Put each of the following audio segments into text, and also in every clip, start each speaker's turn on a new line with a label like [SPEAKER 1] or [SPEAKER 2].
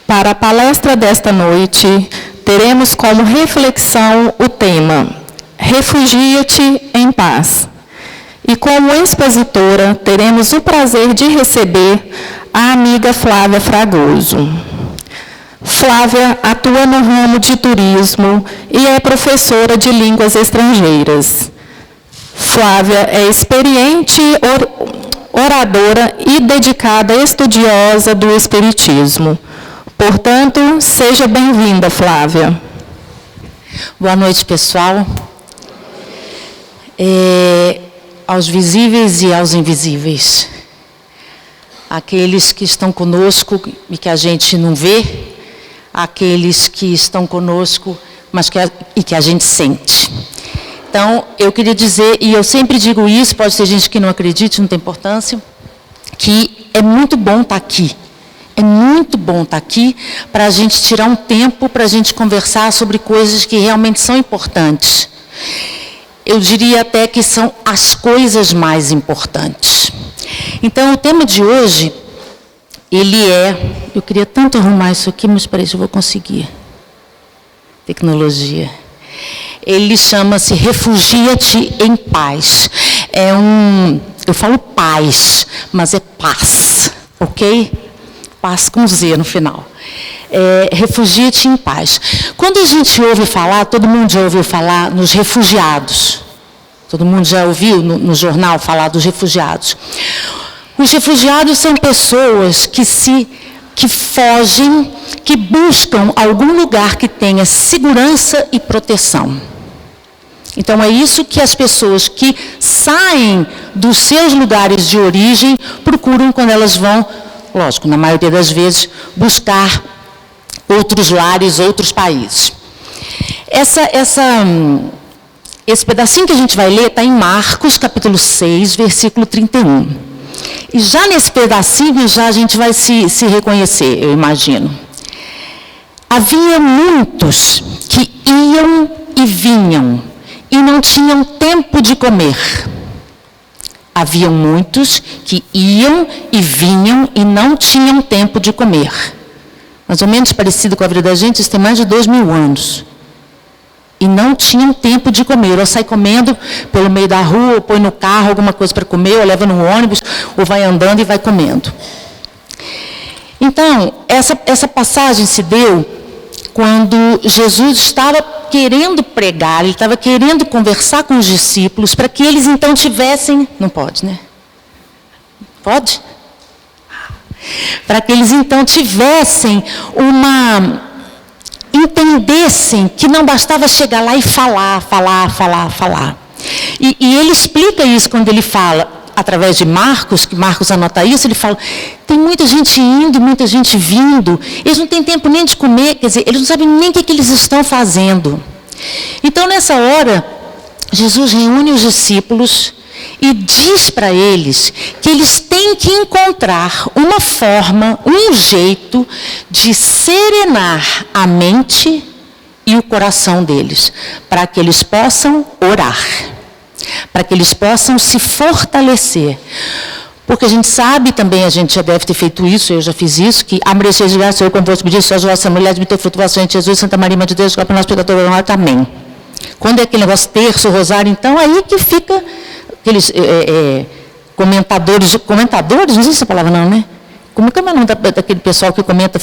[SPEAKER 1] Para a palestra desta noite, teremos como reflexão o tema Refugia-te em paz. E como expositora, teremos o prazer de receber a amiga Flávia Fragoso. Flávia atua no ramo de turismo e é professora de línguas estrangeiras. Flávia é experiente oradora e dedicada estudiosa do Espiritismo. Portanto, seja bem-vinda, Flávia.
[SPEAKER 2] Boa noite, pessoal. Aos visíveis e aos invisíveis. Aqueles que estão conosco e que a gente não vê, aqueles que estão conosco, mas que a gente sente. Então, eu queria dizer, e eu sempre digo isso, pode ter gente que não acredite, não tem importância, que é muito bom estar aqui. É muito bom estar aqui para a gente tirar um tempo para a gente conversar sobre coisas que realmente são importantes. Eu diria até que são as coisas mais importantes. Então, o tema de hoje, eu queria tanto arrumar isso aqui, mas parece que eu vou conseguir. Tecnologia. Ele chama-se Refugia-te em paz. Eu falo paz, mas é paz, ok? Paz com Z no final. Refugia-te em paz. Quando a gente ouve falar, todo mundo já ouviu falar nos refugiados. Todo mundo já ouviu no jornal falar dos refugiados. Os refugiados são pessoas que fogem, que buscam algum lugar que tenha segurança e proteção. Então, é isso que as pessoas que saem dos seus lugares de origem procuram quando elas vão, lógico, na maioria das vezes, buscar outros lares, outros países. Esse pedacinho que a gente vai ler está em Marcos, capítulo 6, versículo 31. E já nesse pedacinho, a gente vai se reconhecer, eu imagino. Havia muitos que iam e vinham, e não tinham tempo de comer. Haviam muitos que iam e vinham e não tinham tempo de comer. Mais ou menos parecido com a vida da gente, isso tem mais de 2000 anos. E não tinham tempo de comer. Ou sai comendo pelo meio da rua, ou põe no carro alguma coisa para comer, ou leva no ônibus, ou vai andando e vai comendo. Então, essa passagem se deu quando Jesus estava querendo pregar, ele estava querendo conversar com os discípulos, para que eles então tivessem... Não pode, né? Pode? Para que eles então tivessem entendessem que não bastava chegar lá e falar. E ele explica isso quando ele fala, através de Marcos, que Marcos anota isso, ele fala, tem muita gente indo, muita gente vindo, eles não têm tempo nem de comer, quer dizer, eles não sabem nem o que eles estão fazendo. Então, nessa hora, Jesus reúne os discípulos e diz para eles que eles têm que encontrar uma forma, um jeito de serenar a mente e o coração deles, para que eles possam orar, para que eles possam se fortalecer. Porque a gente sabe também, a gente já deve ter feito isso, eu já fiz isso, que a merecer de graça, eu convosco pedir, só as vossas mulheres, me ter flutuação em Jesus, Santa Maria, Mãe de Deus, para nós pecadores, amém. Quando é aquele negócio terço, rosário, então, aí que fica aqueles comentadores, não existe essa palavra não, né? Como é que é o nome daquele pessoal que comenta?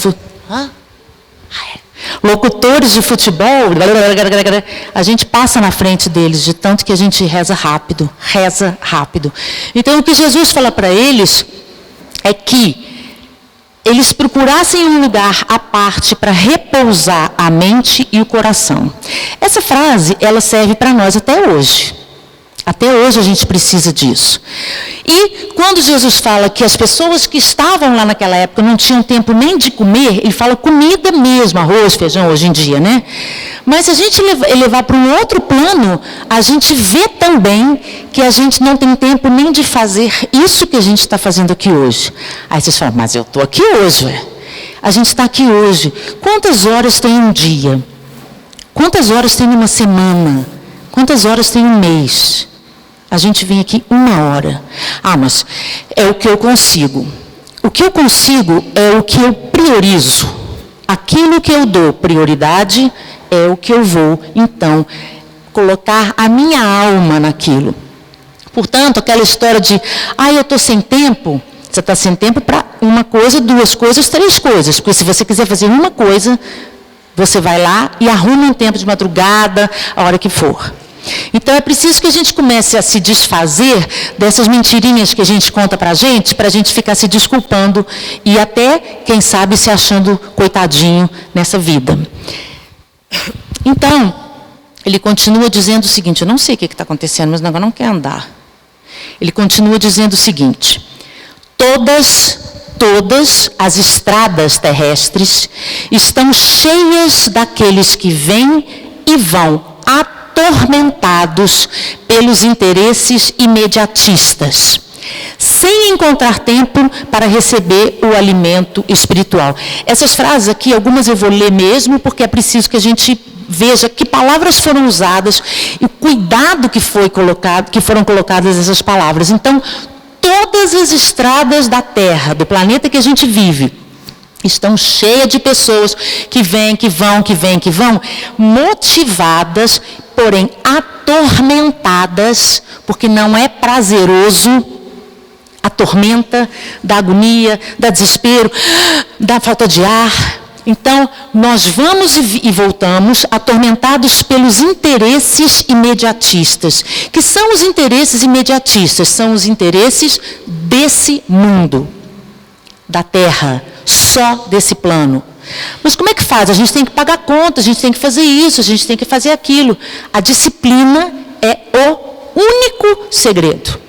[SPEAKER 2] Locutores de futebol, a gente passa na frente deles, de tanto que a gente reza rápido. Então, o que Jesus fala para eles é que eles procurassem um lugar à parte para repousar a mente e o coração. Essa frase, ela serve para nós até hoje. Até hoje a gente precisa disso. E quando Jesus fala que as pessoas que estavam lá naquela época não tinham tempo nem de comer, ele fala comida mesmo, arroz, feijão hoje em dia, né? Mas se a gente levar para um outro plano, a gente vê também que a gente não tem tempo nem de fazer isso que a gente está fazendo aqui hoje. Aí vocês falam, mas eu estou aqui hoje, ué. A gente está aqui hoje. Quantas horas tem um dia? Quantas horas tem uma semana? Quantas horas tem um mês? A gente vem aqui 1 hora. Ah, mas é o que eu consigo. O que eu consigo é o que eu priorizo. aquilo que eu dou prioridade é o que eu vou, então, colocar a minha alma naquilo. Portanto, aquela história de, eu estou sem tempo, você está sem tempo para uma coisa, duas coisas, três coisas. Porque se você quiser fazer uma coisa, você vai lá e arruma um tempo de madrugada, a hora que for. Então, é preciso que a gente comece a se desfazer dessas mentirinhas que a gente conta para a gente ficar se desculpando e até, quem sabe, se achando coitadinho nessa vida. Então, ele continua dizendo o seguinte, eu não sei o que está acontecendo, mas o negócio não quer andar. Ele continua dizendo o seguinte, todas as estradas terrestres estão cheias daqueles que vêm e vão atormentados pelos interesses imediatistas, sem encontrar tempo para receber o alimento espiritual. Essas frases aqui, algumas eu vou ler mesmo, porque é preciso que a gente veja que palavras foram usadas e o cuidado que foram colocadas essas palavras. Então, todas as estradas da Terra, do planeta que a gente vive, estão cheias de pessoas que vêm, que vão, motivadas, porém atormentadas, porque não é prazeroso, a tormenta da agonia, da desespero, da falta de ar. Então, nós vamos e voltamos atormentados pelos interesses imediatistas. Que são os interesses imediatistas? São os interesses desse mundo, da Terra, só desse plano. Mas como é que faz? A gente tem que pagar conta, a gente tem que fazer isso, a gente tem que fazer aquilo. A disciplina é o único segredo.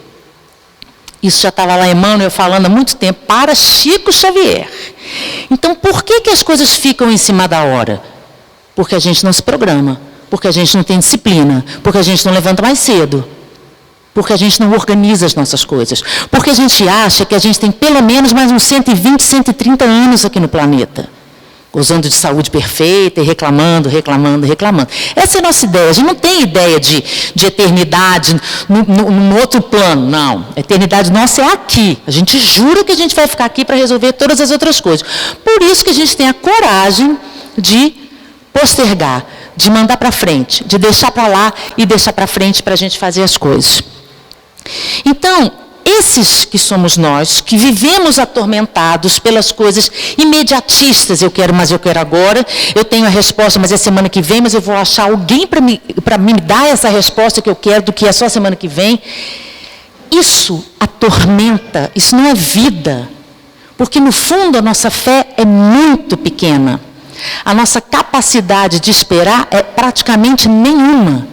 [SPEAKER 2] Isso já estava lá Emmanuel falando há muito tempo, para Chico Xavier. Então, por que as coisas ficam em cima da hora? Porque a gente não se programa, porque a gente não tem disciplina, porque a gente não levanta mais cedo, porque a gente não organiza as nossas coisas, porque a gente acha que a gente tem pelo menos mais uns 120, 130 anos aqui no planeta, gozando de saúde perfeita e reclamando. Essa é a nossa ideia. A gente não tem ideia de eternidade num outro plano, não. A eternidade nossa é aqui. A gente jura que a gente vai ficar aqui para resolver todas as outras coisas. Por isso que a gente tem a coragem de postergar, de mandar para frente, de deixar para lá e deixar para frente para a gente fazer as coisas. Então, esses que somos nós, que vivemos atormentados pelas coisas imediatistas, eu quero, mas eu quero agora, eu tenho a resposta, mas é semana que vem, mas eu vou achar alguém para me dar essa resposta que eu quero, do que é só semana que vem. Isso atormenta, isso não é vida, porque no fundo a nossa fé é muito pequena. A nossa capacidade de esperar é praticamente nenhuma.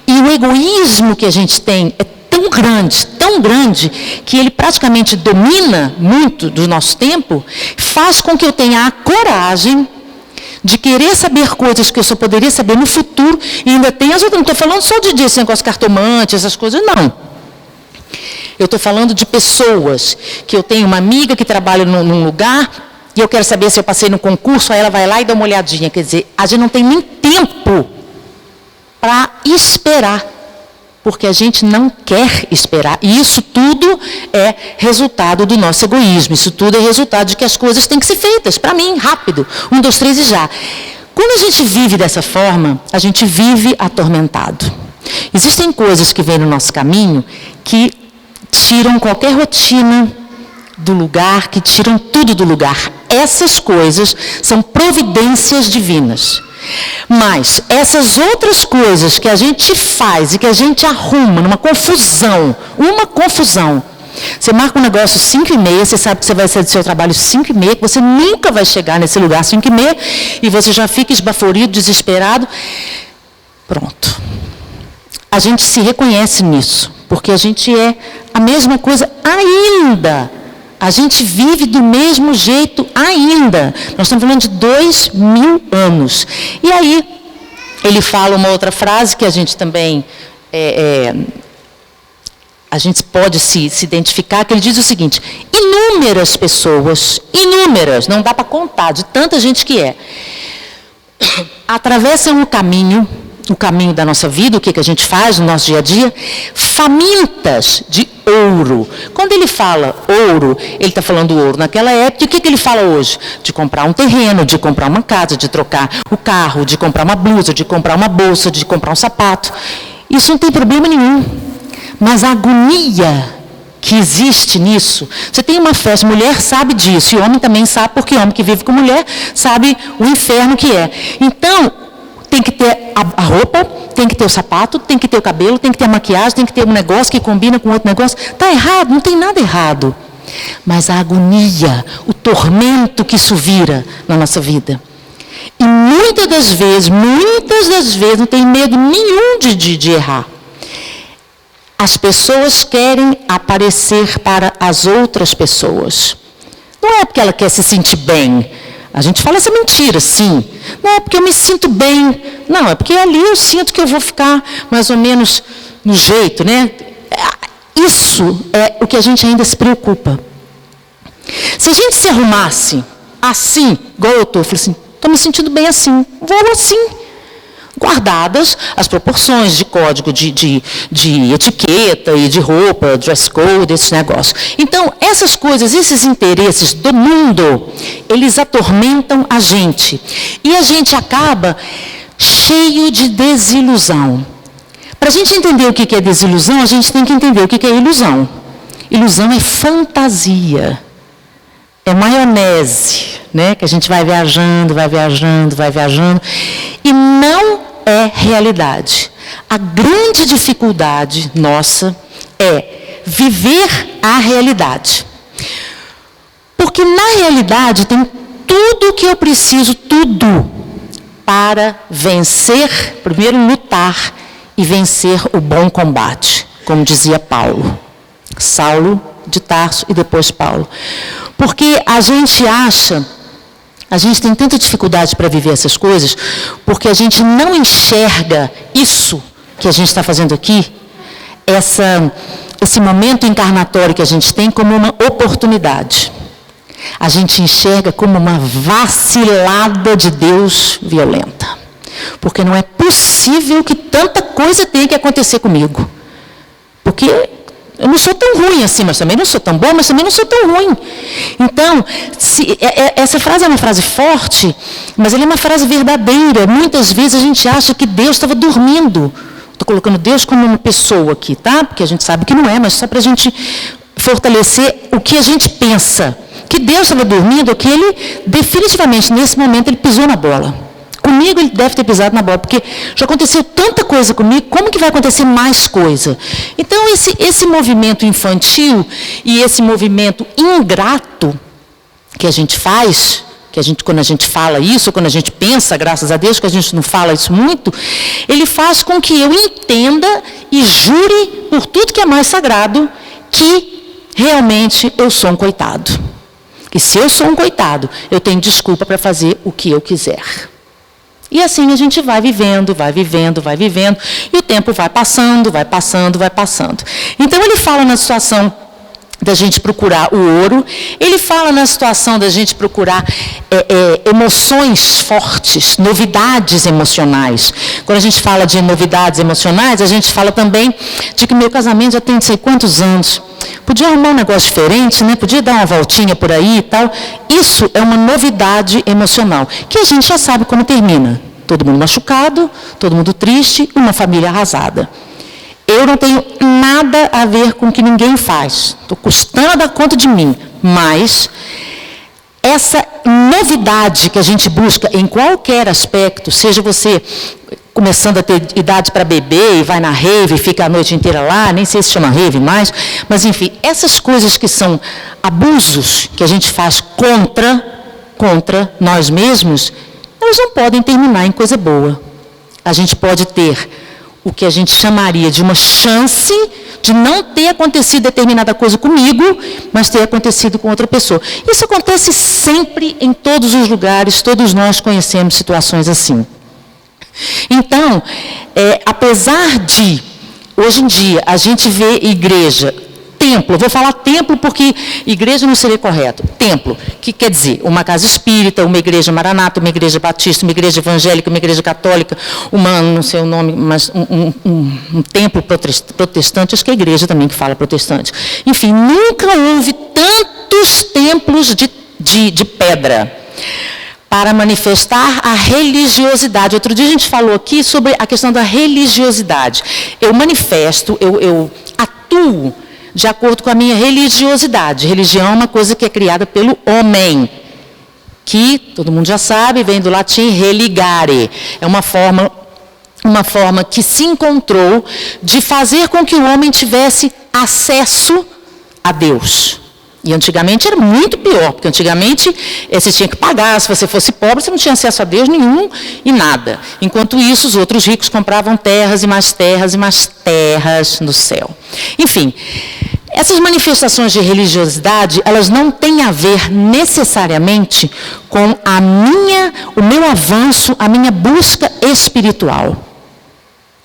[SPEAKER 2] E o egoísmo que a gente tem é tão grande, que ele praticamente domina muito do nosso tempo, faz com que eu tenha a coragem de querer saber coisas que eu só poderia saber no futuro, e ainda tem as outras. Não estou falando só de esse negócio cartomante, essas coisas, não. Eu estou falando de pessoas, que eu tenho uma amiga que trabalha num lugar, e eu quero saber se eu passei no concurso, aí ela vai lá e dá uma olhadinha. Quer dizer, a gente não tem nem tempo para esperar, porque a gente não quer esperar. E isso tudo é resultado do nosso egoísmo. Isso tudo é resultado de que as coisas têm que ser feitas, para mim, rápido. 1, 2, 3 e já. Quando a gente vive dessa forma, a gente vive atormentado. Existem coisas que vêm no nosso caminho que tiram qualquer rotina do lugar, que tiram tudo do lugar. Essas coisas são providências divinas. Mas essas outras coisas que a gente faz e que a gente arruma numa confusão, você marca um negócio 5h30, você sabe que você vai sair do seu trabalho 5h30, que você nunca vai chegar nesse lugar 5h30, e você já fica esbaforido, desesperado. Pronto. A gente se reconhece nisso, porque a gente é a mesma coisa ainda. A gente vive do mesmo jeito ainda. Nós estamos falando de 2000 anos. E aí, ele fala uma outra frase que a gente também, a gente pode se identificar, que ele diz o seguinte: inúmeras pessoas, não dá para contar, de tanta gente que atravessam o caminho o caminho da nossa vida, o que a gente faz no nosso dia a dia, famintas de ouro. Quando ele fala ouro, ele está falando ouro naquela época. E o que ele fala hoje? De comprar um terreno, de comprar uma casa, de trocar o carro, de comprar uma blusa, de comprar uma bolsa, de comprar um sapato. Isso não tem problema nenhum. Mas a agonia que existe nisso, você tem uma festa, mulher sabe disso, e homem também sabe, porque homem que vive com mulher sabe o inferno que é. Então, tem que ter a roupa, tem que ter o sapato, tem que ter o cabelo, tem que ter a maquiagem, tem que ter um negócio que combina com outro negócio. Está errado, não tem nada errado. Mas a agonia, o tormento que isso vira na nossa vida. E muitas das vezes, não tem medo nenhum de errar. As pessoas querem aparecer para as outras pessoas. Não é porque ela quer se sentir bem. A gente fala essa mentira, sim. Não é porque eu me sinto bem. Não, é porque ali eu sinto que eu vou ficar mais ou menos no jeito, né? Isso é o que a gente ainda se preocupa. Se a gente se arrumasse assim, igual eu estou, eu falei assim, estou me sentindo bem assim, vou assim. Guardadas as proporções de código de etiqueta e de roupa, dress code, esses negócios. Então, essas coisas, esses interesses do mundo, eles atormentam a gente. E a gente acaba cheio de desilusão. Para a gente entender o que é desilusão, a gente tem que entender o que é ilusão. Ilusão é fantasia. É maionese, né? Que a gente vai viajando. E não é realidade. A grande dificuldade nossa é viver a realidade. Porque na realidade tem tudo o que eu preciso, tudo, para vencer, primeiro lutar e vencer o bom combate, como dizia Paulo. Saulo de Tarso e depois Paulo. Porque a gente tem tanta dificuldade para viver essas coisas, porque a gente não enxerga isso que a gente está fazendo aqui, esse momento encarnatório que a gente tem, como uma oportunidade. A gente enxerga como uma vacilada de Deus violenta. Porque não é possível que tanta coisa tenha que acontecer comigo. Porque eu não sou tão ruim assim, mas também não sou tão bom, mas também não sou tão ruim. Então, essa frase é uma frase forte, mas ela é uma frase verdadeira. Muitas vezes a gente acha que Deus estava dormindo. Estou colocando Deus como uma pessoa aqui, tá? Porque a gente sabe que não é, mas só para a gente fortalecer o que a gente pensa. Que Deus estava dormindo, ou que Ele, definitivamente, nesse momento, Ele pisou na bola. Comigo ele deve ter pisado na bola, porque já aconteceu tanta coisa comigo, como que vai acontecer mais coisa? Então, esse movimento infantil e esse movimento ingrato que a gente faz, quando a gente fala isso, quando a gente pensa, graças a Deus que a gente não fala isso muito, ele faz com que eu entenda e jure por tudo que é mais sagrado que realmente eu sou um coitado. E se eu sou um coitado, eu tenho desculpa para fazer o que eu quiser. E assim a gente vai vivendo, e o tempo vai passando. Então ele fala na situação da gente procurar o ouro, ele fala na situação da gente procurar emoções fortes, novidades emocionais. Quando a gente fala de novidades emocionais, a gente fala também de que meu casamento já tem não sei quantos anos. Podia arrumar um negócio diferente, né? Podia dar uma voltinha por aí e tal. Isso é uma novidade emocional, que a gente já sabe como termina. Todo mundo machucado, todo mundo triste, uma família arrasada. Eu não tenho nada a ver com o que ninguém faz. Estou custando a dar conta de mim. Mas essa novidade que a gente busca em qualquer aspecto, seja você começando a ter idade para beber e vai na rave e fica a noite inteira lá, nem sei se chama rave mais, mas enfim, essas coisas que são abusos que a gente faz contra nós mesmos, elas não podem terminar em coisa boa. A gente pode ter o que a gente chamaria de uma chance de não ter acontecido determinada coisa comigo, mas ter acontecido com outra pessoa. Isso acontece sempre em todos os lugares, todos nós conhecemos situações assim. Então, apesar de, hoje em dia, a gente vê igreja templo, vou falar templo porque igreja não seria correto. Templo, que quer dizer uma casa espírita, uma igreja maranata, uma igreja batista, uma igreja evangélica, uma igreja católica, não sei o nome, mas um templo protestante, acho que é a igreja também que fala protestante. Enfim, nunca houve tantos templos de pedra para manifestar a religiosidade. Outro dia a gente falou aqui sobre a questão da religiosidade. Eu manifesto, eu atuo de acordo com a minha religiosidade. Religião é uma coisa que é criada pelo homem, que, todo mundo já sabe, vem do latim religare. É uma forma que se encontrou de fazer com que o homem tivesse acesso a Deus. E antigamente era muito pior, porque antigamente você tinha que pagar, se você fosse pobre, você não tinha acesso a Deus nenhum e nada. Enquanto isso, os outros ricos compravam terras e mais terras e mais terras no céu. Enfim, essas manifestações de religiosidade, elas não têm a ver necessariamente com o meu avanço, a minha busca espiritual.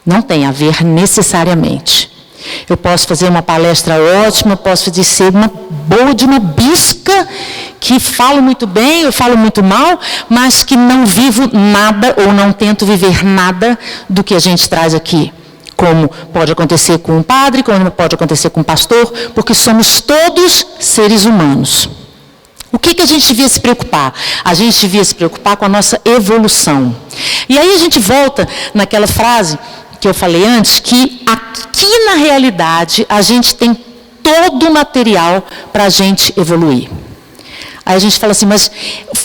[SPEAKER 2] Não tem a ver necessariamente. Eu posso fazer uma palestra ótima, posso ser uma boa de uma bisca, que falo muito bem, eu falo muito mal, mas que não vivo nada ou não tento viver nada do que a gente traz aqui. Como pode acontecer com um padre, como pode acontecer com um pastor, porque somos todos seres humanos. O que a gente devia se preocupar? A gente devia se preocupar com a nossa evolução. E aí a gente volta naquela frase que eu falei antes, que aqui na realidade a gente tem todo o material para a gente evoluir. Aí a gente fala assim, mas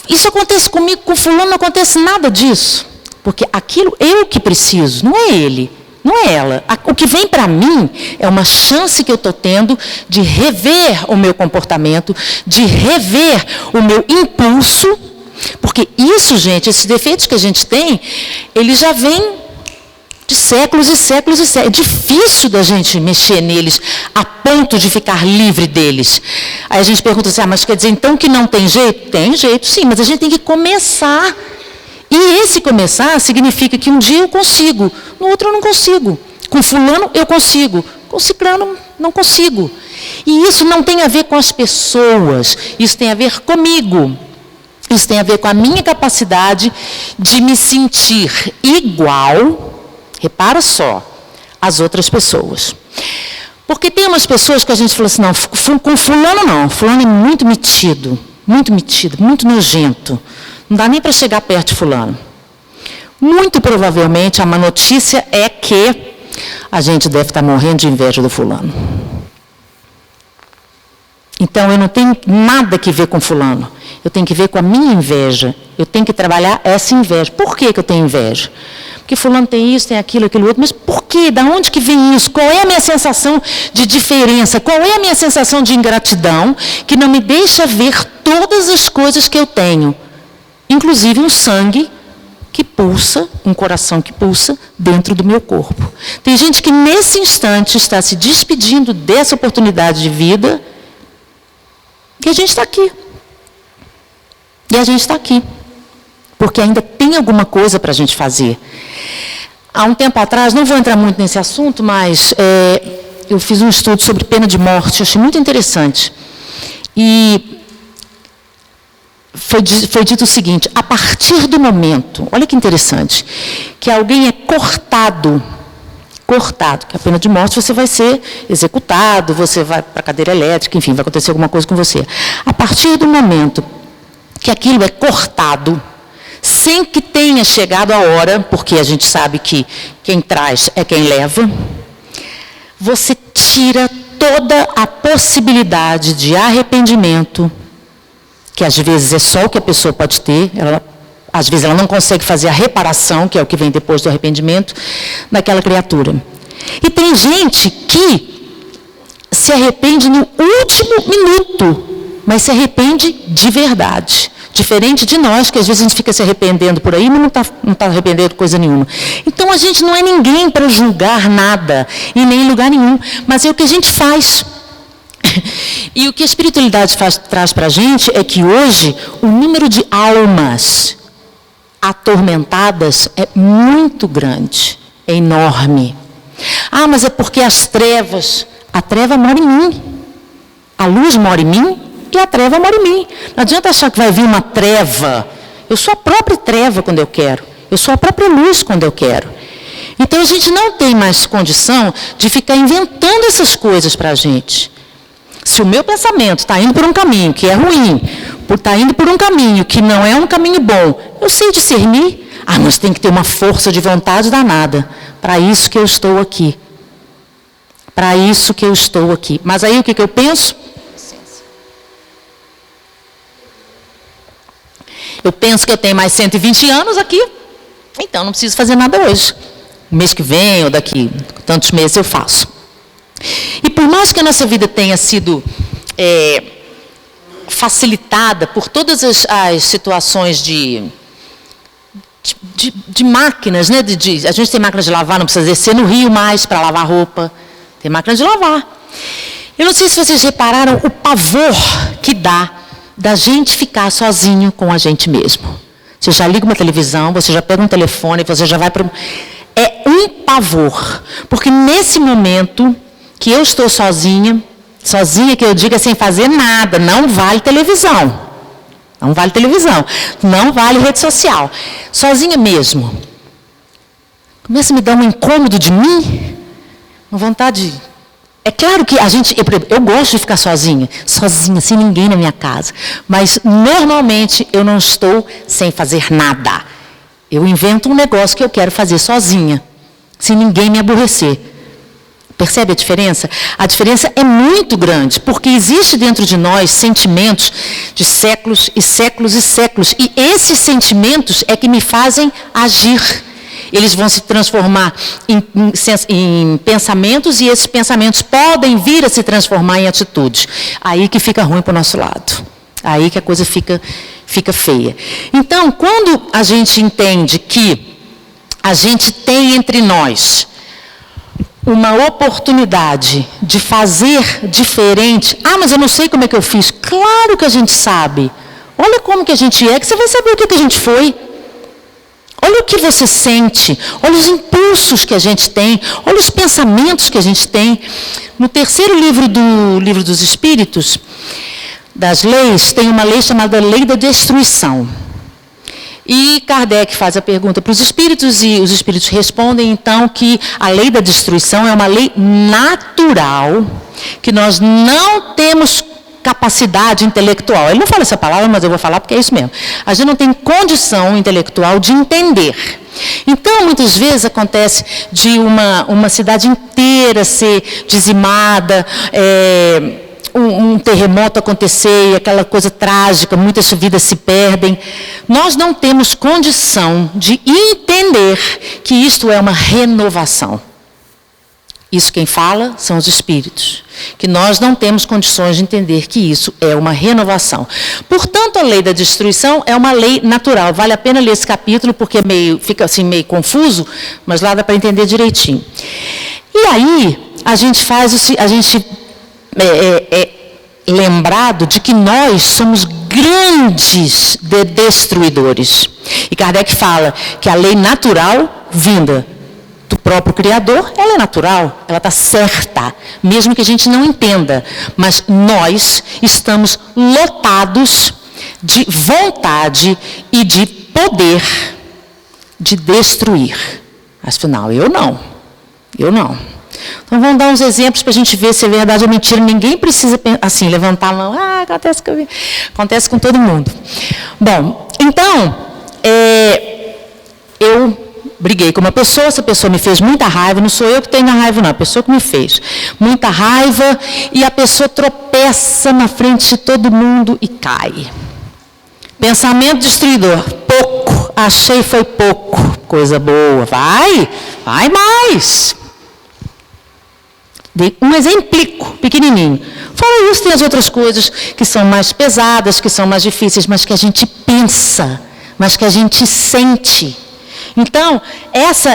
[SPEAKER 2] isso acontece comigo, com fulano não acontece nada disso. Porque aquilo eu que preciso, não é ele, não é ela. O que vem para mim é uma chance que eu estou tendo de rever o meu comportamento, de rever o meu impulso. Porque isso, gente, esses defeitos que a gente tem, eles já vêm de séculos e séculos e séculos. É difícil da gente mexer neles a ponto de ficar livre deles. Aí a gente pergunta assim, mas quer dizer então que não tem jeito? Tem jeito sim, mas a gente tem que começar. E esse começar significa que um dia eu consigo, no outro eu não consigo. Com fulano eu consigo, com ciclano não consigo. E isso não tem a ver com as pessoas, isso tem a ver comigo. Isso tem a ver com a minha capacidade de me sentir igual, repara só, as outras pessoas. Porque tem umas pessoas que a gente fala assim, não, com fulano não, fulano é muito metido, muito nojento. Não dá nem para chegar perto de fulano. Muito provavelmente a má notícia é que a gente deve estar morrendo de inveja do fulano. Então eu não tenho nada que ver com fulano. Eu tenho que ver com a minha inveja. Eu tenho que trabalhar essa inveja. Por que eu tenho inveja? Porque fulano tem isso, tem aquilo, aquilo outro. Mas por quê? Da onde que vem isso? Qual é a minha sensação de diferença? Qual é a minha sensação de ingratidão que não me deixa ver todas as coisas que eu tenho? Inclusive um sangue que pulsa, um coração que pulsa dentro do meu corpo. Tem gente que nesse instante está se despedindo dessa oportunidade de vida e a gente está aqui. E a gente está aqui. Porque ainda tem alguma coisa para a gente fazer. Há um tempo atrás, não vou entrar muito nesse assunto, mas eu fiz um estudo sobre pena de morte, eu achei muito interessante. E foi dito o seguinte, a partir do momento, olha que interessante, que alguém é cortado, que a pena de morte você vai ser executado, você vai para a cadeira elétrica, enfim, vai acontecer alguma coisa com você. A partir do momento que aquilo é cortado, sem que tenha chegado a hora, porque a gente sabe que quem traz é quem leva, você tira toda a possibilidade de arrependimento, que às vezes é só o que a pessoa pode ter, às vezes ela não consegue fazer a reparação, que é o que vem depois do arrependimento, daquela criatura. E tem gente que se arrepende no último minuto, mas se arrepende de verdade. Diferente de nós, que às vezes a gente fica se arrependendo por aí, mas não está arrependendo coisa nenhuma. Então a gente não é ninguém para julgar nada, e nem em lugar nenhum, mas é o que a gente faz. E o que a espiritualidade traz para a gente é que hoje o número de almas atormentadas é muito grande, é enorme. Ah, mas é porque as trevas, a treva mora em mim. A luz mora em mim e a treva mora em mim. Não adianta achar que vai vir uma treva. Eu sou a própria treva quando eu quero. Eu sou a própria luz quando eu quero. Então a gente não tem mais condição de ficar inventando essas coisas para a gente. Se o meu pensamento está indo por um caminho que é ruim, está indo por um caminho que não é um caminho bom, eu sei discernir. Mas tem que ter uma força de vontade danada. Para isso que eu estou aqui. Para isso que eu estou aqui. Mas aí o que eu penso? Eu penso que eu tenho mais 120 anos aqui, então não preciso fazer nada hoje. Mês que vem ou daqui tantos meses eu faço. E por mais que a nossa vida tenha sido facilitada por todas as situações de máquinas, né? A gente tem máquina de lavar, não precisa descer no rio mais para lavar roupa. Tem máquina de lavar. Eu não sei se vocês repararam o pavor que dá da gente ficar sozinho com a gente mesmo. Você já liga uma televisão, você já pega um telefone, você já vai para... É um pavor. Porque nesse momento que eu estou sozinha que eu diga sem fazer nada, não vale televisão. Não vale televisão. Não vale rede social. Sozinha mesmo. Começa a me dar um incômodo de mim. Uma vontade... É claro que eu gosto de ficar sozinha, sem ninguém na minha casa. Mas, normalmente, eu não estou sem fazer nada. Eu invento um negócio que eu quero fazer sozinha, sem ninguém me aborrecer. Percebe a diferença? A diferença é muito grande, porque existe dentro de nós sentimentos de séculos e séculos e séculos. E esses sentimentos é que me fazem agir. Eles vão se transformar em pensamentos e esses pensamentos podem vir a se transformar em atitudes. Aí que fica ruim para o nosso lado. Aí que a coisa fica feia. Então, quando a gente entende que a gente tem entre nós uma oportunidade de fazer diferente. Mas eu não sei como é que eu fiz. Claro que a gente sabe. Olha como que a gente é, que você vai saber o que a gente foi. Olha o que você sente, olha os impulsos que a gente tem, olha os pensamentos que a gente tem. No terceiro livro dos Espíritos, das leis, tem uma lei chamada Lei da Destruição. E Kardec faz a pergunta para os Espíritos e os Espíritos respondem, então, que a Lei da Destruição é uma lei natural, que nós não temos capacidade intelectual. Ele não fala essa palavra, mas eu vou falar porque é isso mesmo. A gente não tem condição intelectual de entender. Então, muitas vezes acontece de uma cidade inteira ser dizimada, um terremoto acontecer e aquela coisa trágica, muitas vidas se perdem. Nós não temos condição de entender que isto é uma renovação. Isso quem fala são os Espíritos. Que nós não temos condições de entender que isso é uma renovação. Portanto, a lei da destruição é uma lei natural. Vale a pena ler esse capítulo, porque fica assim meio confuso, mas lá dá para entender direitinho. E aí, a gente lembrado de que nós somos grandes destruidores. E Kardec fala que a lei natural, vinda do próprio Criador, ela é natural, ela está certa, mesmo que a gente não entenda. Mas nós estamos lotados de vontade e de poder de destruir. Afinal, eu não. Então vamos dar uns exemplos para a gente ver se é verdade ou mentira. Ninguém precisa assim, levantar a mão. Acontece com todo mundo. Bom, então, eu briguei com uma pessoa, essa pessoa me fez muita raiva, não sou eu que tenho a raiva não, a pessoa que me fez muita raiva, e a pessoa tropeça na frente de todo mundo e cai. Pensamento destruidor, pouco, achei foi pouco, coisa boa, vai mais. Dei um exemplico, pequenininho. Fora isso, tem as outras coisas que são mais pesadas, que são mais difíceis, mas que a gente pensa, mas que a gente sente. Então, essa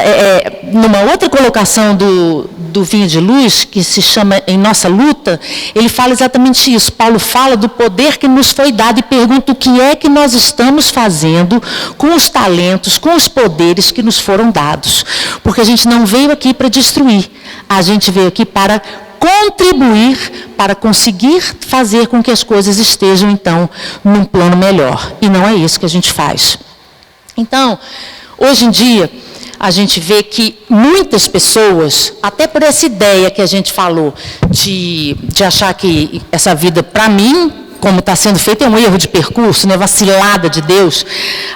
[SPEAKER 2] numa outra colocação do Vinho de Luz, que se chama Em Nossa Luta, ele fala exatamente isso. Paulo fala do poder que nos foi dado e pergunta o que é que nós estamos fazendo com os talentos, com os poderes que nos foram dados. Porque a gente não veio aqui para destruir, a gente veio aqui para contribuir para conseguir fazer com que as coisas estejam, então, num plano melhor. E não é isso que a gente faz. Então, hoje em dia, a gente vê que muitas pessoas, até por essa ideia que a gente falou, de achar que essa vida, para mim, como está sendo feito, é um erro de percurso, né, vacilada de Deus,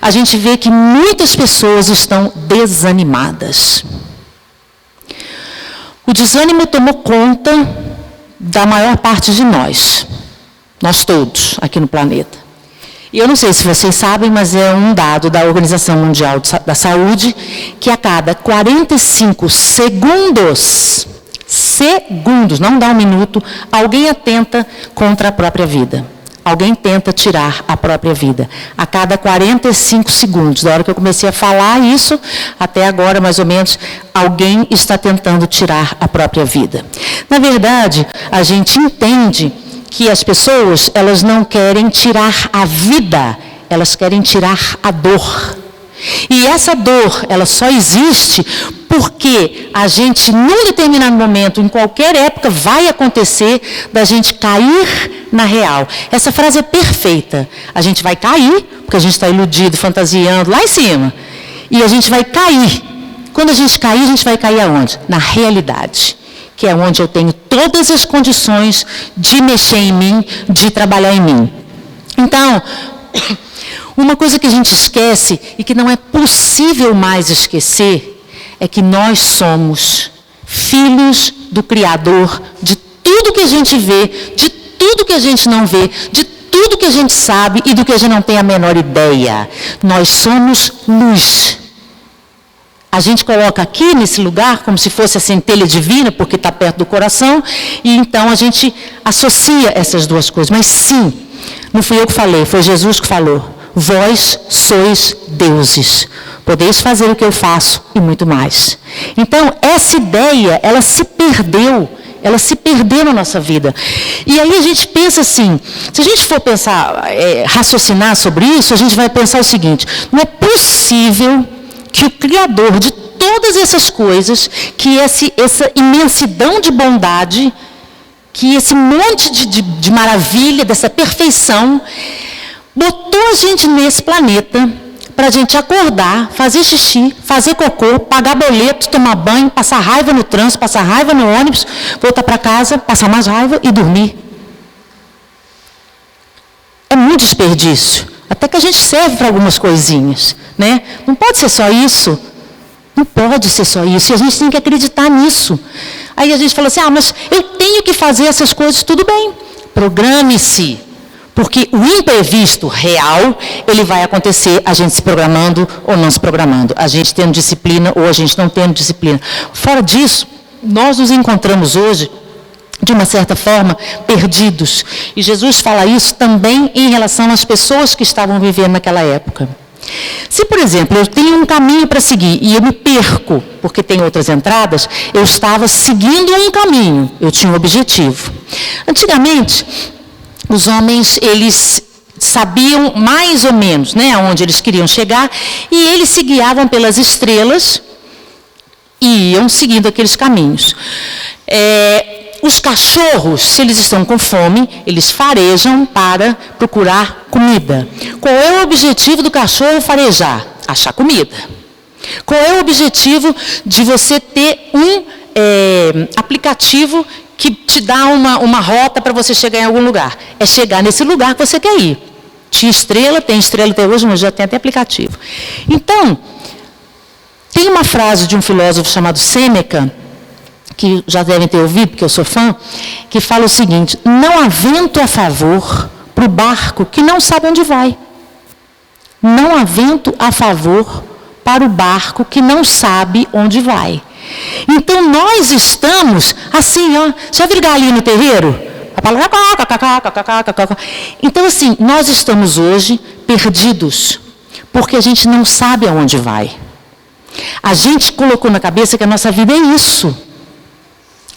[SPEAKER 2] a gente vê que muitas pessoas estão desanimadas. O desânimo tomou conta da maior parte de nós todos aqui no planeta. E eu não sei se vocês sabem, mas é um dado da Organização Mundial da Saúde, que a cada 45 segundos, não dá um minuto, alguém atenta contra a própria vida. Alguém tenta tirar a própria vida. A cada 45 segundos, da hora que eu comecei a falar isso, até agora, mais ou menos, alguém está tentando tirar a própria vida. Na verdade, a gente entende que as pessoas, elas não querem tirar a vida, elas querem tirar a dor. E essa dor, ela só existe porque a gente, num determinado momento, em qualquer época, vai acontecer da gente cair na real. Essa frase é perfeita. A gente vai cair, porque a gente está iludido, fantasiando, lá em cima. E a gente vai cair. Quando a gente vai cair aonde? Na realidade. Que é onde eu tenho todas as condições de mexer em mim, de trabalhar em mim. Então, uma coisa que a gente esquece e que não é possível mais esquecer é que nós somos filhos do Criador de tudo que a gente vê, de tudo que a gente não vê, de tudo que a gente sabe e do que a gente não tem a menor ideia. Nós somos luz. A gente coloca aqui nesse lugar como se fosse a centelha divina, porque está perto do coração, e então a gente associa essas duas coisas. Mas sim, não fui eu que falei, foi Jesus que falou. Vós sois deuses. Podeis fazer o que eu faço e muito mais. Então, essa ideia, ela se perdeu na nossa vida. E aí a gente pensa assim, se a gente for pensar, raciocinar sobre isso, a gente vai pensar o seguinte, não é possível que o Criador de todas essas coisas, que essa imensidão de bondade, que esse monte de maravilha, dessa perfeição, botou a gente nesse planeta para a gente acordar, fazer xixi, fazer cocô, pagar boleto, tomar banho, passar raiva no trânsito, passar raiva no ônibus, voltar para casa, passar mais raiva e dormir. É muito desperdício. Até que a gente serve para algumas coisinhas, né? Não pode ser só isso. Não pode ser só isso. E a gente tem que acreditar nisso. Aí a gente fala assim, mas eu tenho que fazer essas coisas, tudo bem. Programe-se. Porque o imprevisto real, ele vai acontecer a gente se programando ou não se programando. A gente tendo disciplina ou a gente não tendo disciplina. Fora disso, nós nos encontramos hoje, de uma certa forma, perdidos. E Jesus fala isso também em relação às pessoas que estavam vivendo naquela época. Se, por exemplo, eu tenho um caminho para seguir e eu me perco, porque tem outras entradas, eu estava seguindo um caminho, eu tinha um objetivo. Antigamente, os homens, eles sabiam mais ou menos, né, aonde eles queriam chegar, e eles se guiavam pelas estrelas e iam seguindo aqueles caminhos. Os cachorros, se eles estão com fome, eles farejam para procurar comida. Qual é o objetivo do cachorro farejar? Achar comida. Qual é o objetivo de você ter um aplicativo que te dá uma rota para você chegar em algum lugar? É chegar nesse lugar que você quer ir. Tinha estrela, tem estrela até hoje, mas já tem até aplicativo. Então, tem uma frase de um filósofo chamado Sêneca, que já devem ter ouvido, porque eu sou fã, que fala o seguinte: não há vento a favor para o barco que não sabe onde vai. Não há vento a favor para o barco que não sabe onde vai. Então nós estamos assim, já viu galinha no terreiro? Então assim, nós estamos hoje perdidos, porque a gente não sabe aonde vai. A gente colocou na cabeça que a nossa vida é isso.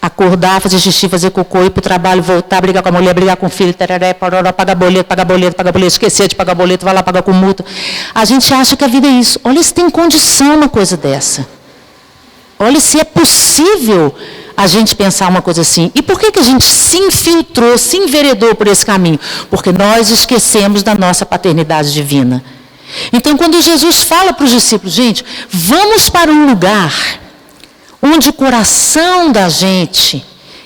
[SPEAKER 2] Acordar, fazer xixi, fazer cocô, ir para o trabalho, voltar, brigar com a mulher, brigar com o filho, tararé, paroró, pagar boleto, esquecer de pagar boleto, vai lá pagar com multa. A gente acha que a vida é isso. Olha se tem condição uma coisa dessa. Olha se é possível a gente pensar uma coisa assim. E por que a gente se infiltrou, se enveredou por esse caminho? Porque nós esquecemos da nossa paternidade divina. Então, quando Jesus fala para os discípulos, gente, vamos para um lugar onde o coração da gente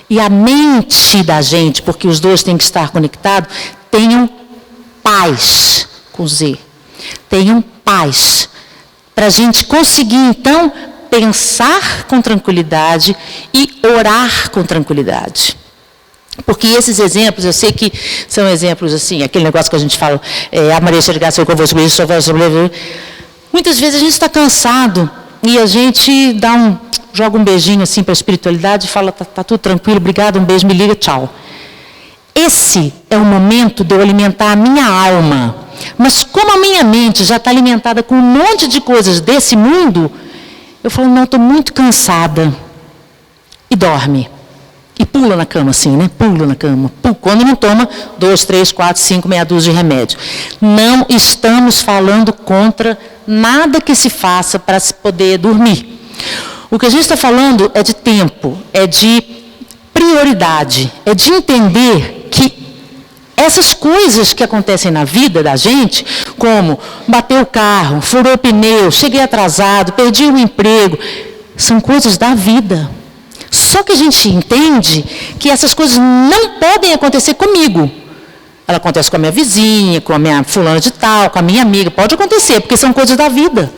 [SPEAKER 2] e a mente da gente, porque os dois têm que estar conectados, tenham paz, com Z. Tenham paz. Para a gente conseguir, então, pensar com tranquilidade e orar com tranquilidade. Porque esses exemplos, eu sei que são exemplos assim, aquele negócio que a gente fala, a Maria chegar seu convosco, isso vai sobreviver. Muitas vezes a gente está cansado e a gente joga um beijinho assim para a espiritualidade e fala, tá tudo tranquilo, obrigado, um beijo, me liga, tchau. Esse é o momento de eu alimentar a minha alma. Mas como a minha mente já está alimentada com um monte de coisas desse mundo, eu falo, não, estou muito cansada. E dorme. E pula na cama assim, né? Pula na cama. Quando não toma 2, 3, 4, 5, meia dúzia de remédio. Não estamos falando contra nada que se faça para se poder dormir. O que a gente está falando é de tempo, é de prioridade, é de entender que essas coisas que acontecem na vida da gente, como bateu o carro, furou o pneu, cheguei atrasado, perdi o emprego, são coisas da vida. Só que a gente entende que essas coisas não podem acontecer comigo. Ela acontece com a minha vizinha, com a minha fulana de tal, com a minha amiga, pode acontecer, porque são coisas da vida.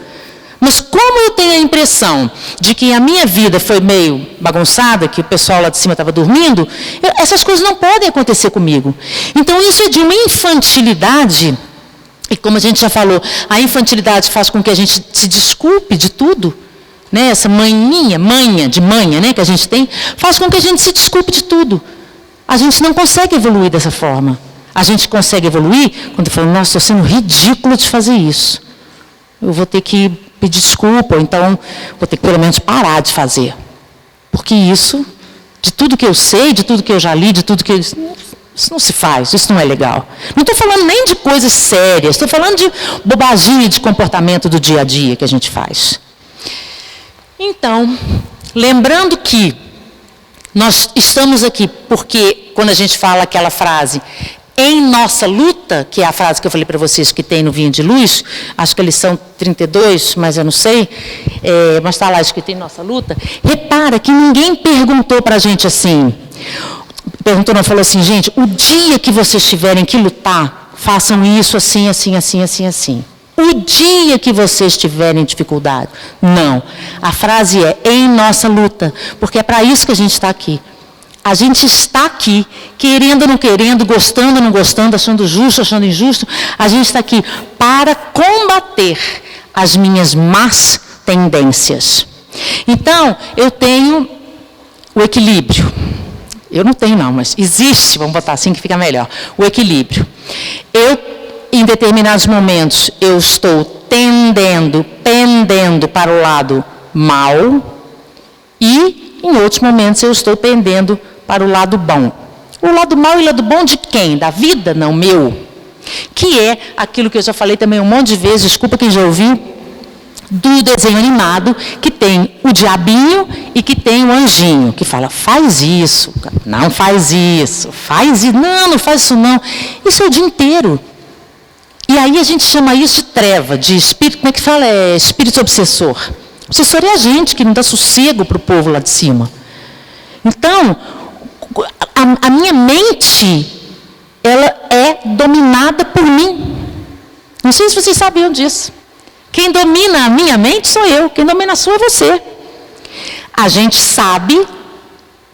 [SPEAKER 2] Mas como eu tenho a impressão de que a minha vida foi meio bagunçada, que o pessoal lá de cima estava dormindo, essas coisas não podem acontecer comigo. Então isso é de uma infantilidade, e como a gente já falou, a infantilidade faz com que a gente se desculpe de tudo, né? Essa manha, né, que a gente tem, faz com que a gente se desculpe de tudo. A gente não consegue evoluir dessa forma. A gente consegue evoluir quando fala, nossa, estou sendo ridículo de fazer isso. Eu vou ter que pedir desculpa, ou então vou ter que pelo menos parar de fazer. Porque isso, de tudo que eu sei, de tudo que eu já li, de tudo que isso não se faz, isso não é legal. Não estou falando nem de coisas sérias, estou falando de bobaginha de comportamento do dia a dia que a gente faz. Então, lembrando que nós estamos aqui porque quando a gente fala aquela frase, em nossa luta, que é a frase que eu falei para vocês que tem no Vinho de Luz, acho que a lição 32, mas eu não sei, mas está lá escrito em nossa luta. Repara que ninguém perguntou para a gente assim, falou assim, gente, o dia que vocês tiverem que lutar, façam isso assim, assim, assim, assim, assim. O dia que vocês tiverem dificuldade. Não, a frase é em nossa luta, porque é para isso que a gente está aqui. A gente está aqui, querendo ou não querendo, gostando ou não gostando, achando justo, achando injusto. A gente está aqui para combater as minhas más tendências. Então, eu tenho o equilíbrio. Eu não tenho não, mas existe, vamos botar assim que fica melhor. O equilíbrio. Em determinados momentos, eu estou pendendo para o lado mal e, em outros momentos, eu estou pendendo para o lado bom. O lado mal e o lado bom de quem? Da vida? Não, meu. Que é aquilo que eu já falei também um monte de vezes, desculpa quem já ouviu, do desenho animado, que tem o diabinho e que tem o anjinho, que fala, faz isso, não faz isso, não faz isso não. Isso é o dia inteiro. E aí a gente chama isso de treva, de espírito, como é que fala? É espírito obsessor. Obsessor é a gente que não dá sossego para o povo lá de cima. Então, a minha mente, ela é dominada por mim. Não sei se vocês sabiam disso. Quem domina a minha mente sou eu, quem domina a sua é você. A gente sabe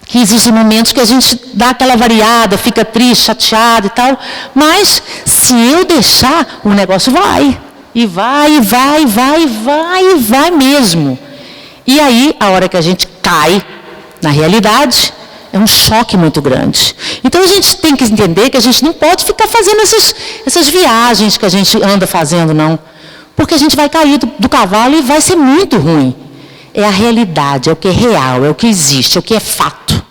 [SPEAKER 2] que existem momentos que a gente dá aquela variada, fica triste, chateado e tal, mas se eu deixar, o negócio vai. E vai mesmo. E aí, a hora que a gente cai na realidade, é um choque muito grande. Então a gente tem que entender que a gente não pode ficar fazendo essas viagens que a gente anda fazendo, não. Porque a gente vai cair do cavalo e vai ser muito ruim. É a realidade, é o que é real, é o que existe, é o que é fato.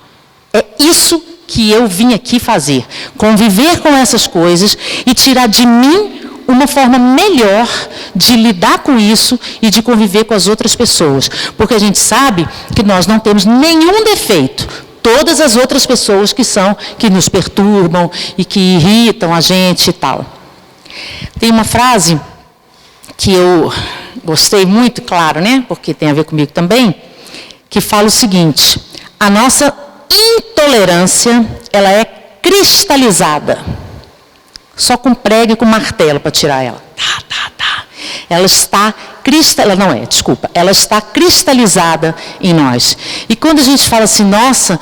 [SPEAKER 2] É isso que eu vim aqui fazer. Conviver com essas coisas e tirar de mim uma forma melhor de lidar com isso e de conviver com as outras pessoas. Porque a gente sabe que nós não temos nenhum defeito. Todas as outras pessoas que nos perturbam e que irritam a gente e tal. Tem uma frase que eu gostei muito, claro, né? Porque tem a ver comigo também, que fala o seguinte: a nossa intolerância, ela é cristalizada. Só com prego e com martelo para tirar ela. Ela está cristalizada em nós. E quando a gente fala assim, nossa,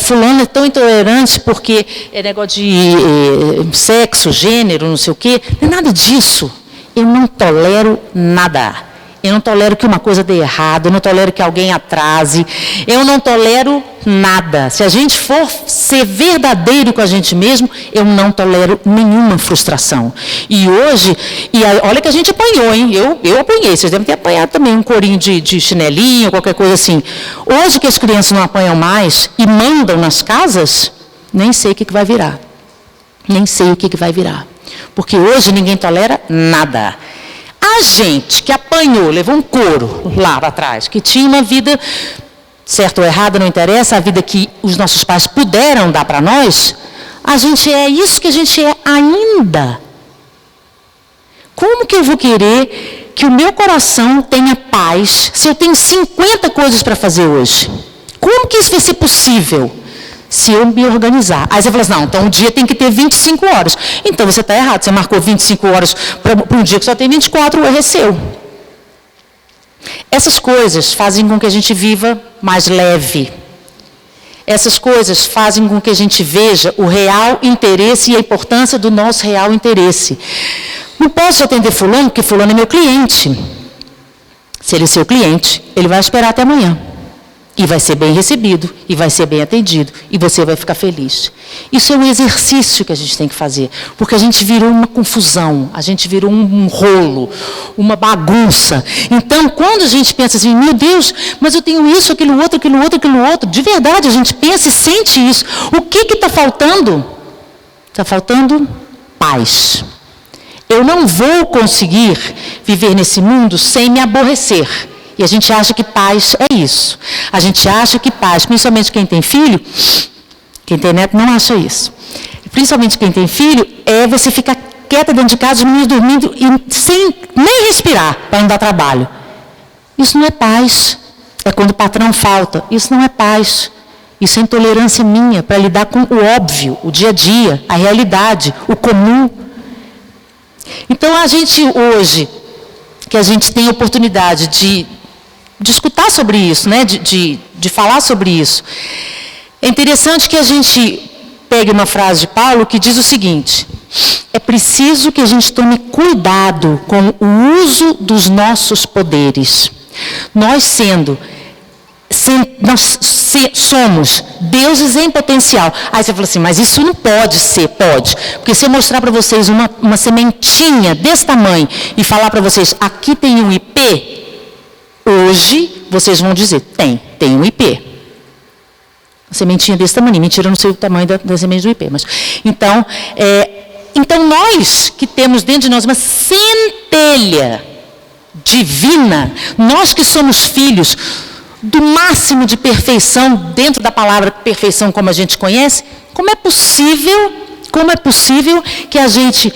[SPEAKER 2] fulano é tão intolerante porque é negócio de sexo, gênero, não sei o quê, não é nada disso. Eu não tolero nada. Eu não tolero que uma coisa dê errado, eu não tolero que alguém atrase, eu não tolero nada. Se a gente for ser verdadeiro com a gente mesmo, eu não tolero nenhuma frustração. E hoje, olha que a gente apanhou, hein? Eu apanhei, vocês devem ter apanhado também um corinho de chinelinho, qualquer coisa assim. Hoje que as crianças não apanham mais e mandam nas casas, nem sei o que vai virar. Nem sei o que vai virar. Porque hoje ninguém tolera nada. A gente que apanhou, levou um couro lá atrás, que tinha uma vida, certo ou errada, não interessa, a vida que os nossos pais puderam dar para nós, a gente é isso que a gente é ainda. Como que eu vou querer que o meu coração tenha paz se eu tenho 50 coisas para fazer hoje? Como que isso vai ser possível? Se eu me organizar. Aí você fala assim, não, então um dia tem que ter 25 horas. Então você está errado, você marcou 25 horas para um dia que só tem 24, o erro é seu. Essas coisas fazem com que a gente viva mais leve. Essas coisas fazem com que a gente veja o real interesse e a importância do nosso real interesse. Não posso atender fulano, porque fulano é meu cliente. Se ele é seu cliente, ele vai esperar até amanhã. E vai ser bem recebido, e vai ser bem atendido, e você vai ficar feliz. Isso é um exercício que a gente tem que fazer, porque a gente virou uma confusão, a gente virou um rolo, uma bagunça. Então, quando a gente pensa assim, meu Deus, mas eu tenho isso, aquilo outro, de verdade, a gente pensa e sente isso. O que está faltando? Está faltando paz. Eu não vou conseguir viver nesse mundo sem me aborrecer. E a gente acha que paz é isso. A gente acha que paz, principalmente quem tem filho, quem tem neto não acha isso. Principalmente quem tem filho, é você ficar quieta dentro de casa, os meninos dormindo, e sem nem respirar, para não dar trabalho. Isso não é paz. É quando o patrão falta. Isso não é paz. Isso é intolerância minha, para lidar com o óbvio, o dia a dia, a realidade, o comum. Então, a gente hoje, que a gente tem a oportunidade de escutar sobre isso, né? de falar sobre isso. É interessante que a gente pegue uma frase de Paulo que diz o seguinte: é preciso que a gente tome cuidado com o uso dos nossos poderes. Nós somos deuses em potencial. Aí você fala assim, mas isso não pode ser. Pode. Porque se eu mostrar para vocês uma sementinha desse tamanho e falar para vocês, aqui tem um IP, hoje vocês vão dizer, tem um IP. Uma sementinha desse tamanho. Mentira, eu não sei o tamanho da semente do IP. Mas, então nós que temos dentro de nós uma centelha divina, nós que somos filhos do máximo de perfeição, dentro da palavra perfeição como a gente conhece, como é possível que a gente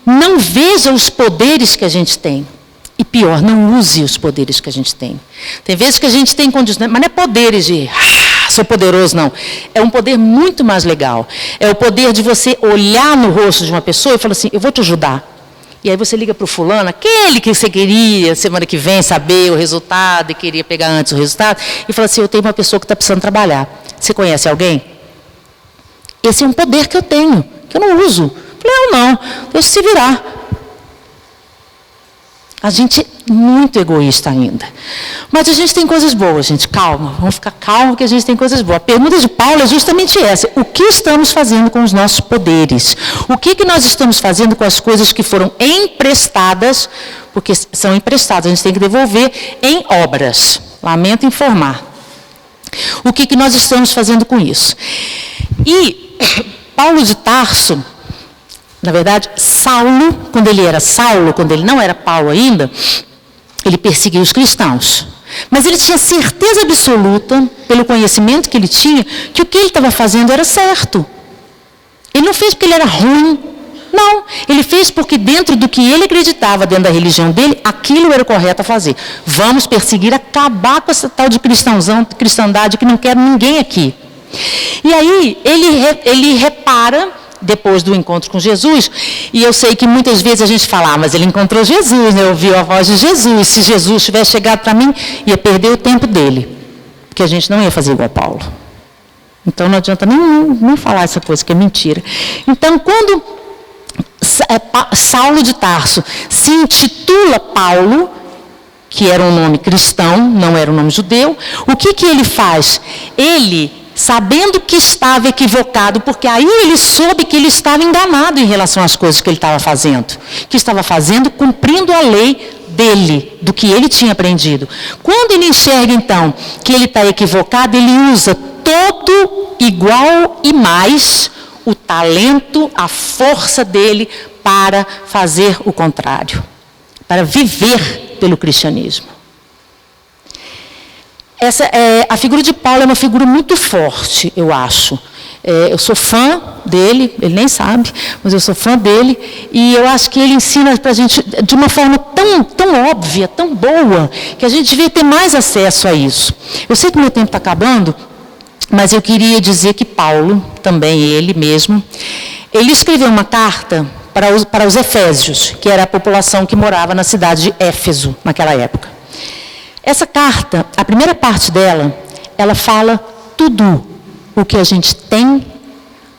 [SPEAKER 2] não veja os poderes que a gente tem? E pior, não use os poderes que a gente tem. Tem vezes que a gente tem condições, mas não é poderes de sou poderoso, não. É um poder muito mais legal. É o poder de você olhar no rosto de uma pessoa e falar assim, eu vou te ajudar. E aí você liga para o fulano, aquele que você queria, semana que vem, saber o resultado, e queria pegar antes o resultado, e fala assim, eu tenho uma pessoa que está precisando trabalhar. Você conhece alguém? Esse é um poder que eu tenho, que eu não uso. Eu falei, não, deixa se virar. A gente é muito egoísta ainda. Mas a gente tem coisas boas, gente. Calma, vamos ficar calmos que a gente tem coisas boas. A pergunta de Paulo é justamente essa. O que estamos fazendo com os nossos poderes? O que nós estamos fazendo com as coisas que foram emprestadas, porque são emprestadas, a gente tem que devolver em obras. Lamento informar. O que nós estamos fazendo com isso? E Paulo de Tarso, Na verdade, Saulo, quando ele era Saulo, quando ele não era Paulo ainda, ele perseguia os cristãos. Mas ele tinha certeza absoluta, pelo conhecimento que ele tinha, que o que ele estava fazendo era certo. Ele não fez porque ele era ruim. Não, ele fez porque dentro do que ele acreditava, dentro da religião dele, aquilo era o correto a fazer. Vamos perseguir, acabar com essa tal de cristandade que não quer ninguém aqui. E aí ele repara, depois do encontro com Jesus, e eu sei que muitas vezes a gente fala, mas ele encontrou Jesus, né? Ouviu a voz de Jesus. Se Jesus tivesse chegado para mim, ia perder o tempo dele, porque a gente não ia fazer igual Paulo. Então não adianta nem falar essa coisa, que é mentira. Então, quando Saulo de Tarso se intitula Paulo, que era um nome cristão, não era um nome judeu, o que ele faz? Ele, sabendo que estava equivocado, porque aí ele soube que ele estava enganado em relação às coisas que ele estava fazendo. Que estava fazendo, cumprindo a lei dele, do que ele tinha aprendido. Quando ele enxerga, então, que ele está equivocado, ele usa todo, igual e mais, o talento, a força dele para fazer o contrário. Para viver pelo cristianismo. A figura de Paulo é uma figura muito forte, eu acho. Eu sou fã dele, ele nem sabe, mas eu sou fã dele, e eu acho que ele ensina para a gente de uma forma tão óbvia, tão boa, que a gente devia ter mais acesso a isso. Eu sei que o meu tempo está acabando, mas eu queria dizer que Paulo, também ele mesmo, ele escreveu uma carta para os Efésios, que era a população que morava na cidade de Éfeso, naquela época. Essa carta, a primeira parte dela, ela fala tudo o que a gente tem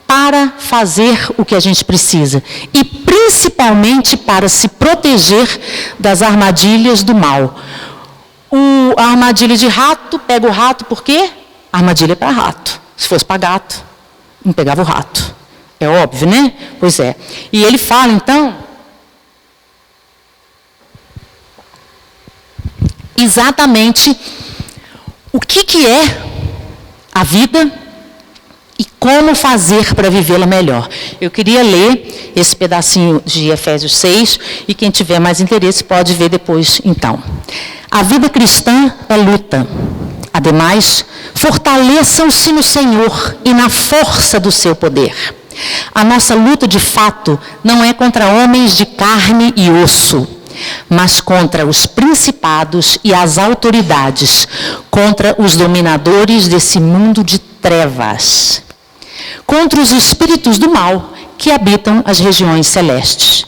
[SPEAKER 2] para fazer o que a gente precisa. E principalmente para se proteger das armadilhas do mal. A armadilha de rato, pega o rato, por quê? A armadilha é para rato. Se fosse para gato, não pegava o rato. É óbvio, né? Pois é. E ele fala, então, exatamente o que é a vida e como fazer para vivê-la melhor. Eu queria ler esse pedacinho de Efésios 6 e quem tiver mais interesse pode ver depois, então. A vida cristã é luta. Ademais, fortaleçam-se no Senhor e na força do seu poder. A nossa luta, de fato, não é contra homens de carne e osso, mas contra os principados e as autoridades, contra os dominadores desse mundo de trevas, contra os espíritos do mal que habitam as regiões celestes.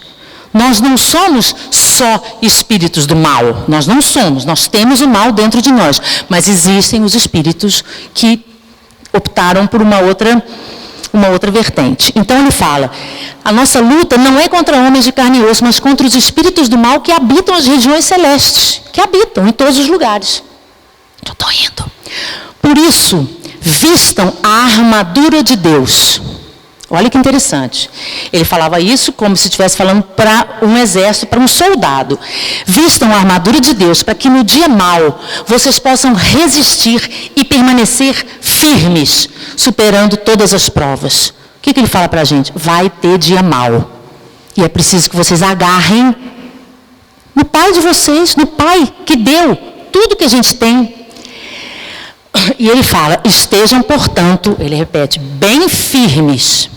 [SPEAKER 2] Nós não somos só espíritos do mal, nós temos o mal dentro de nós, mas existem os espíritos que optaram por uma outra vertente. Então ele fala, a nossa luta não é contra homens de carne e osso, mas contra os espíritos do mal que habitam as regiões celestes, que habitam em todos os lugares. Eu estou indo. Por isso, vistam a armadura de Deus. Olha que interessante. Ele falava isso como se estivesse falando para um exército, para um soldado. Vistam a armadura de Deus para que no dia mau vocês possam resistir e permanecer firmes, superando todas as provas. O que ele fala para a gente? Vai ter dia mau. E é preciso que vocês agarrem no Pai de vocês, no Pai que deu tudo que a gente tem. E ele fala, estejam, portanto, ele repete, bem firmes,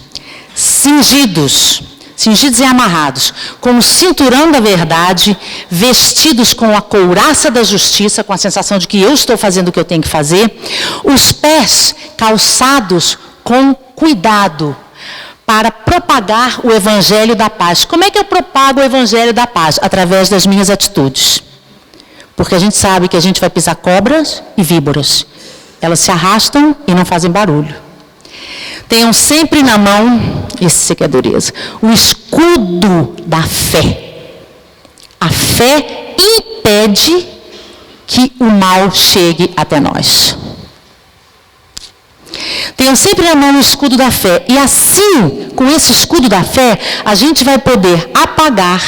[SPEAKER 2] cingidos e amarrados, com o cinturão da verdade, vestidos com a couraça da justiça, com a sensação de que eu estou fazendo o que eu tenho que fazer, os pés calçados com cuidado, para propagar o evangelho da paz. Como é que eu propago o evangelho da paz? Através das minhas atitudes. Porque a gente sabe que a gente vai pisar cobras e víboras. Elas se arrastam e não fazem barulho. Tenham sempre na mão, isso que é dureza, o escudo da fé. A fé impede que o mal chegue até nós. Tenham sempre na mão o escudo da fé. E assim, com esse escudo da fé, a gente vai poder apagar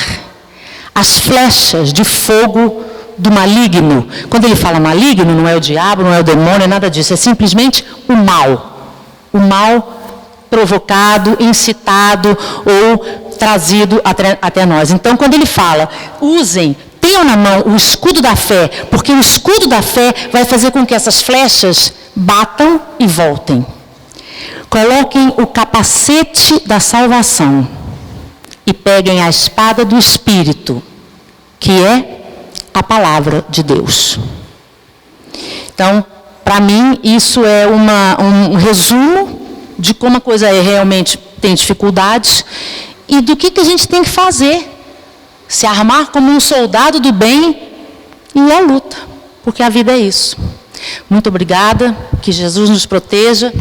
[SPEAKER 2] as flechas de fogo do maligno. Quando ele fala maligno, não é o diabo, não é o demônio, é nada disso. É simplesmente o mal. O mal provocado, incitado ou trazido até nós. Então, quando ele fala, tenham na mão o escudo da fé, porque o escudo da fé vai fazer com que essas flechas batam e voltem. Coloquem o capacete da salvação e peguem a espada do Espírito, que é a palavra de Deus. Então, para mim, isso é um resumo de como a coisa realmente tem dificuldades e do que a gente tem que fazer. Se armar como um soldado do bem e ir à luta, porque a vida é isso. Muito obrigada, que Jesus nos proteja.